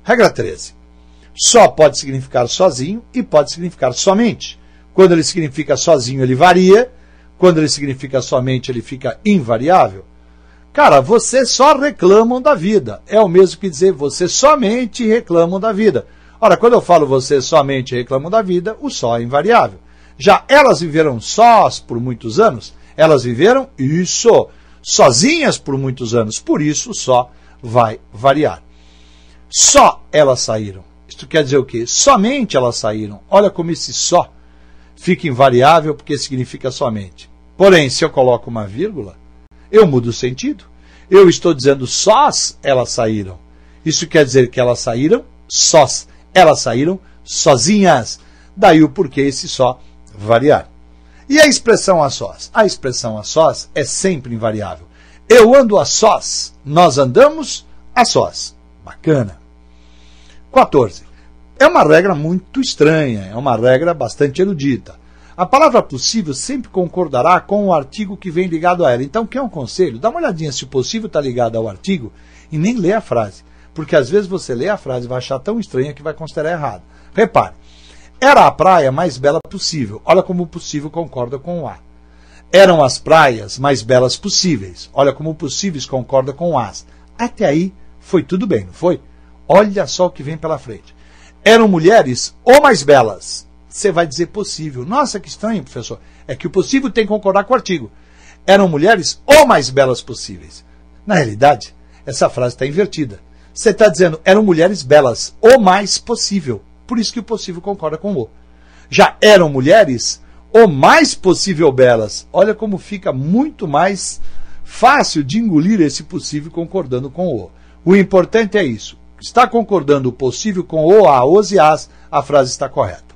Regra 13. Só pode significar sozinho e pode significar somente. Quando ele significa sozinho, ele varia. Quando ele significa somente, ele fica invariável. Cara, vocês só reclamam da vida. É o mesmo que dizer vocês somente reclamam da vida. Ora, quando eu falo vocês somente reclamam da vida, o só é invariável. Já elas viveram sós por muitos anos, elas viveram isso, sozinhas por muitos anos, por isso o só vai variar. Só elas saíram. Isto quer dizer o quê? Somente elas saíram. Olha como esse só fica invariável porque significa somente. Porém, se eu coloco uma vírgula, eu mudo o sentido. Eu estou dizendo sós elas saíram. Isso quer dizer que elas saíram sós. Elas saíram sozinhas. Daí o porquê esse só variar. E a expressão a sós? A expressão a sós é sempre invariável. Eu ando a sós. Nós andamos a sós. Bacana. 14. É uma regra muito estranha, é uma regra bastante erudita. A palavra possível sempre concordará com o artigo que vem ligado a ela. Então, quer um conselho? Dá uma olhadinha se o possível está ligado ao artigo e nem lê a frase. Porque às vezes você lê a frase e vai achar tão estranha que vai considerar errado. Repare. Era a praia mais bela possível. Olha como o possível concorda com o a. Eram as praias mais belas possíveis. Olha como o possíveis concorda com o as. Até aí foi tudo bem, não foi? Olha só o que vem pela frente. Eram mulheres ou mais belas. Você vai dizer possível. Nossa, que estranho, professor. É que o possível tem que concordar com o artigo. Eram mulheres ou mais belas possíveis. Na realidade, essa frase está invertida. Você está dizendo eram mulheres belas ou mais possível. Por isso que o possível concorda com o. Já eram mulheres o mais possível belas. Olha como fica muito mais fácil de engolir esse possível concordando com o. O importante é isso. Está concordando o possível com o, a, os e as, a frase está correta.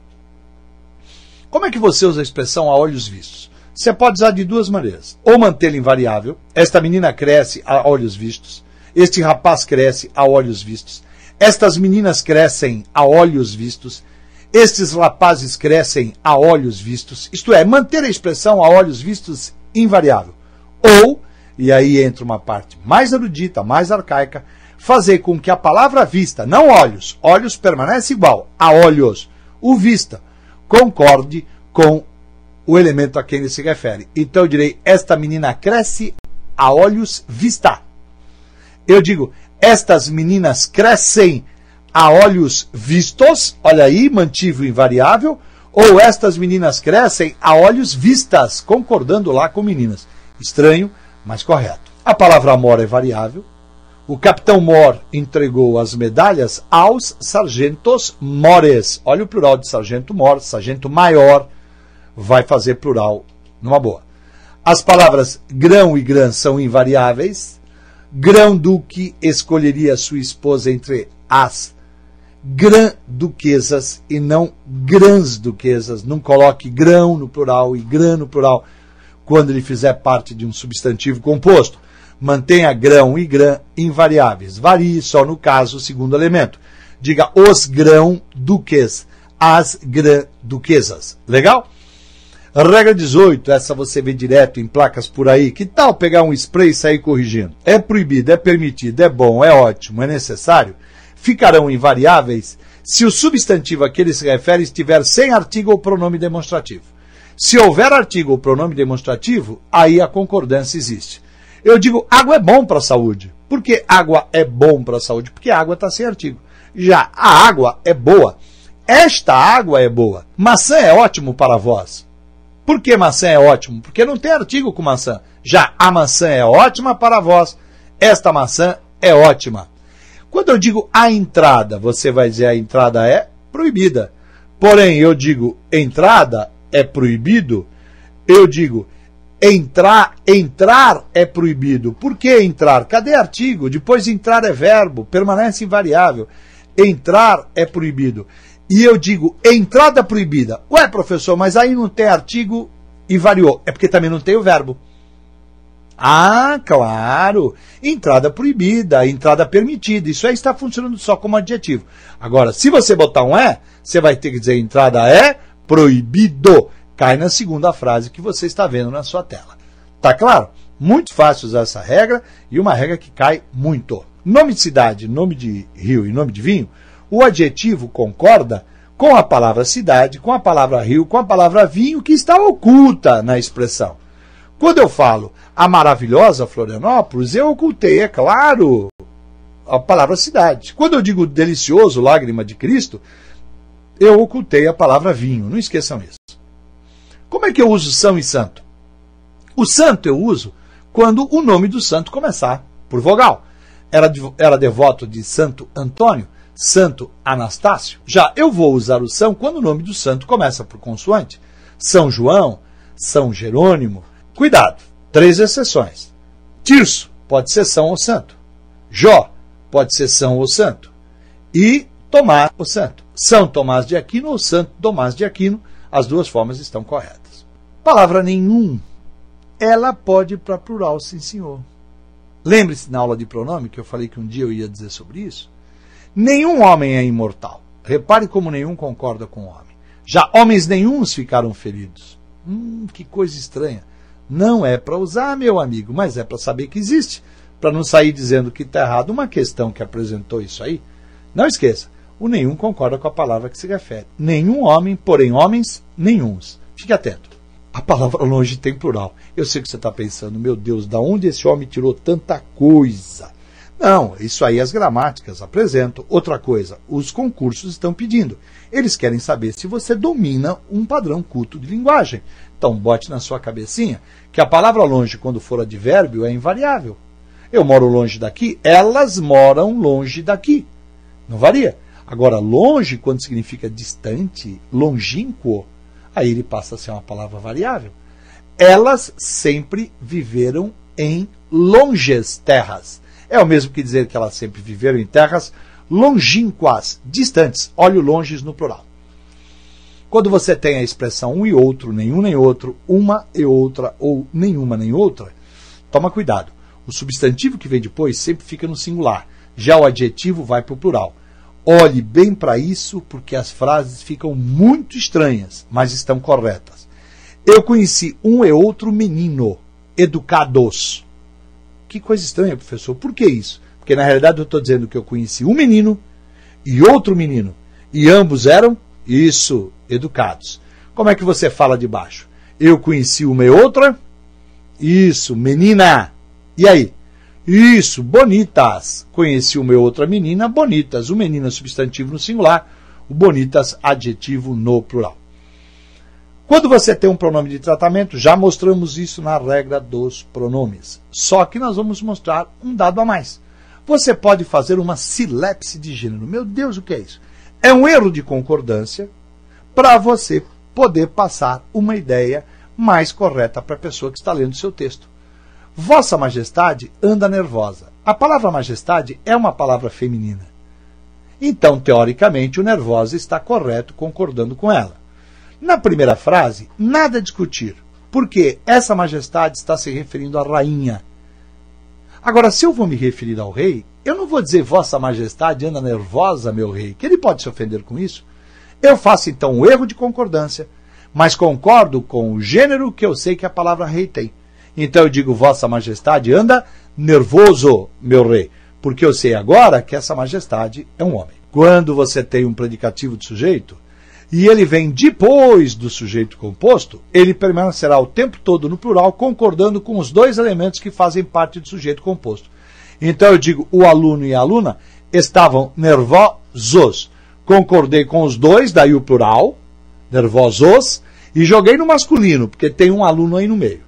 Como é que você usa a expressão a olhos vistos? Você pode usar de duas maneiras. Ou mantê-la invariável. Esta menina cresce a olhos vistos. Este rapaz cresce a olhos vistos. Estas meninas crescem a olhos vistos. Estes rapazes crescem a olhos vistos. Isto é, manter a expressão a olhos vistos invariável. Ou, e aí entra uma parte mais erudita, mais arcaica, fazer com que a palavra vista, não olhos, olhos permanece igual, a olhos, o vista, concorde com o elemento a quem ele se refere. Então eu direi, esta menina cresce a olhos vista. Eu digo, estas meninas crescem a olhos vistos, olha aí, mantive o invariável, ou estas meninas crescem a olhos vistas, concordando lá com meninas. Estranho, mas correto. A palavra mor é variável. O capitão Mor entregou as medalhas aos sargentos mores. Olha o plural de sargento mor, sargento maior, vai fazer plural numa boa. As palavras grão e grã são invariáveis. Grão-duque escolheria sua esposa entre as grã-duquesas e não grãs-duquesas. Não coloque grão no plural e grã no plural quando ele fizer parte de um substantivo composto. Mantenha grão e grã invariáveis. Varie só no caso o segundo elemento. Diga os grão-duques, as grã-duquesas. Legal? Regra 18, essa você vê direto em placas por aí. Que tal pegar um spray e sair corrigindo? É proibido, é permitido, é bom, é ótimo, é necessário? Ficarão invariáveis se o substantivo a que ele se refere estiver sem artigo ou pronome demonstrativo. Se houver artigo ou pronome demonstrativo, aí a concordância existe. Eu digo, água é bom para a saúde. Por que água é bom para a saúde? Porque a água está sem artigo. Já a água é boa. Esta água é boa. Maçã é ótimo para vós. Por que maçã é ótimo? Porque não tem artigo com maçã. Já a maçã é ótima para vós. Esta maçã é ótima. Quando eu digo a entrada, você vai dizer a entrada é proibida. Porém, eu digo entrada é proibido. Eu digo entrar é proibido. Por que entrar? Cadê artigo? Depois entrar é verbo, permanece invariável. Entrar é proibido. E eu digo entrada proibida. Ué, professor, mas aí não tem artigo e variou. É porque também não tem o verbo. Ah, claro. Entrada proibida, entrada permitida. Isso aí está funcionando só como adjetivo. Agora, se você botar um é, você vai ter que dizer entrada é proibido. Cai na segunda frase que você está vendo na sua tela. Tá claro? Muito fácil usar essa regra e uma regra que cai muito. nome de cidade, nome de rio e nome de vinho, o adjetivo concorda com a palavra cidade, com a palavra rio, com a palavra vinho, que está oculta na expressão. Quando eu falo a maravilhosa Florianópolis, eu ocultei, é claro, a palavra cidade. Quando eu digo delicioso lágrima de Cristo, eu ocultei a palavra vinho. Não esqueçam isso. Como é que eu uso são e santo? O santo eu uso quando o nome do santo começar por vogal. Era devoto de Santo Antônio, Santo Anastácio. Já eu vou usar o são quando o nome do santo começa por consoante. São João, São Jerônimo. Cuidado, 3 exceções. Tirso pode ser são ou santo. Jó pode ser são ou santo. E Tomás ou santo. São Tomás de Aquino ou Santo Tomás de Aquino. As duas formas estão corretas. Palavra nenhum, ela pode ir para plural, sim senhor. Lembre-se na aula de pronome que eu falei que um dia eu ia dizer sobre isso. Nenhum homem é imortal. Repare como nenhum concorda com o homem. Já homens nenhuns ficaram feridos. Que coisa estranha. Não é para usar, meu amigo, mas é para saber que existe. Para não sair dizendo que está errado. Uma questão que apresentou isso aí, não esqueça, o nenhum concorda com a palavra que se refere. Nenhum homem, porém homens, nenhuns. Fique atento. A palavra longe tem plural. Eu sei que você está pensando, meu Deus, da onde esse homem tirou tanta coisa? Não, isso aí as gramáticas apresentam. Outra coisa, os concursos estão pedindo. Eles querem saber se você domina um padrão culto de linguagem. Então, bote na sua cabecinha que a palavra longe, quando for advérbio, é invariável. Eu moro longe daqui, elas moram longe daqui. Não varia. Agora, longe, quando significa distante, longínquo, aí ele passa a ser uma palavra variável. Elas sempre viveram em longes terras. É o mesmo que dizer que elas sempre viveram em terras longínquas, distantes. Olha o longes no plural. Quando você tem a expressão um e outro, nenhum nem outro, uma e outra, ou nenhuma nem outra, toma cuidado. O substantivo que vem depois sempre fica no singular. Já o adjetivo vai para o plural. Olhe bem para isso, porque as frases ficam muito estranhas, mas estão corretas. Eu conheci um e outro menino, educados. Que coisa estranha, professor. Por que isso? Porque na realidade eu estou dizendo que eu conheci um menino e outro menino. E ambos eram, isso, educados. Como é que você fala de baixo? Eu conheci uma e outra, isso, menina. E aí? Isso, bonitas. Conheci uma e outra menina, bonitas. O menino é substantivo no singular, o bonitas adjetivo no plural. Quando você tem um pronome de tratamento, já mostramos isso na regra dos pronomes. Só que nós vamos mostrar um dado a mais. Você pode fazer uma silepse de gênero. Meu Deus, o que é isso? É um erro de concordância para você poder passar uma ideia mais correta para a pessoa que está lendo o seu texto. Vossa Majestade anda nervosa. A palavra majestade é uma palavra feminina. Então, teoricamente, o nervosa está correto concordando com ela. Na primeira frase, nada a discutir, porque essa majestade está se referindo à rainha. Agora, se eu vou me referir ao rei, eu não vou dizer Vossa Majestade anda nervosa, meu rei, que ele pode se ofender com isso. Eu faço então o erro de concordância, mas concordo com o gênero que eu sei que a palavra rei tem. Então eu digo Vossa Majestade anda nervoso, meu rei, porque eu sei agora que essa majestade é um homem. Quando você tem um predicativo de sujeito, e ele vem depois do sujeito composto, ele permanecerá o tempo todo no plural, concordando com os dois elementos que fazem parte do sujeito composto. Então eu digo, o aluno e a aluna estavam nervosos. Concordei com os dois, daí o plural, nervosos, e joguei no masculino, porque tem um aluno aí no meio.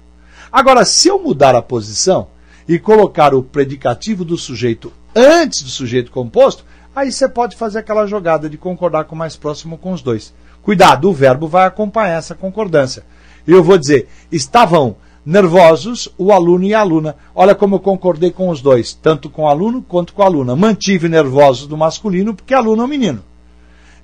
Agora, se eu mudar a posição e colocar o predicativo do sujeito antes do sujeito composto, aí você pode fazer aquela jogada de concordar com o mais próximo com os dois. Cuidado, o verbo vai acompanhar essa concordância. Eu vou dizer, estavam nervosos o aluno e a aluna. Olha como eu concordei com os dois, tanto com o aluno quanto com a aluna. Mantive nervosos do masculino, porque aluno é um menino.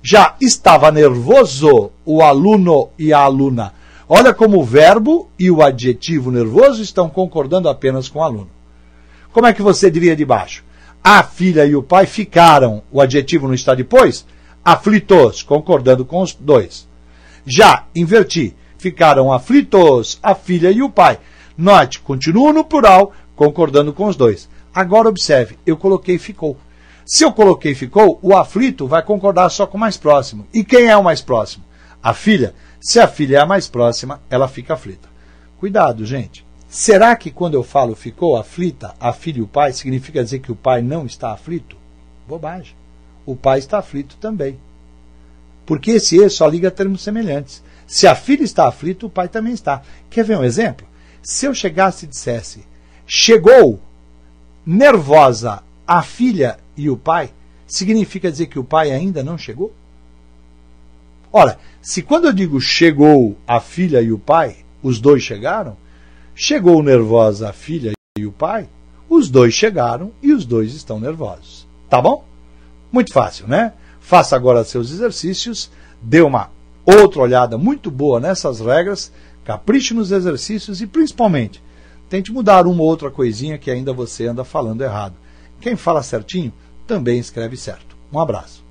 Já estava nervoso o aluno e a aluna. Olha como o verbo e o adjetivo nervoso estão concordando apenas com o aluno. Como é que você diria de baixo? A filha e o pai ficaram, o adjetivo não está depois? Aflitos, concordando com os dois. Já, inverti, ficaram aflitos, a filha e o pai. Note, continuo no plural, concordando com os dois. Agora observe, eu coloquei ficou. Se eu coloquei ficou, o aflito vai concordar só com o mais próximo. E quem é o mais próximo? A filha. Se a filha é a mais próxima, ela fica aflita. Cuidado, gente. Será que quando eu falo ficou aflita, a filha e o pai, significa dizer que o pai não está aflito? Bobagem. O pai está aflito também. Porque esse e só liga termos semelhantes. Se a filha está aflita, o pai também está. Quer ver um exemplo? Se eu chegasse e dissesse, chegou nervosa a filha e o pai, significa dizer que o pai ainda não chegou? Ora, se quando eu digo chegou a filha e o pai, os dois chegaram, chegou nervosa a filha e o pai, os dois chegaram e os dois estão nervosos. Tá bom? Muito fácil, né? Faça agora seus exercícios, dê uma outra olhada muito boa nessas regras, capriche nos exercícios e, principalmente, tente mudar uma ou outra coisinha que ainda você anda falando errado. Quem fala certinho também escreve certo. Um abraço.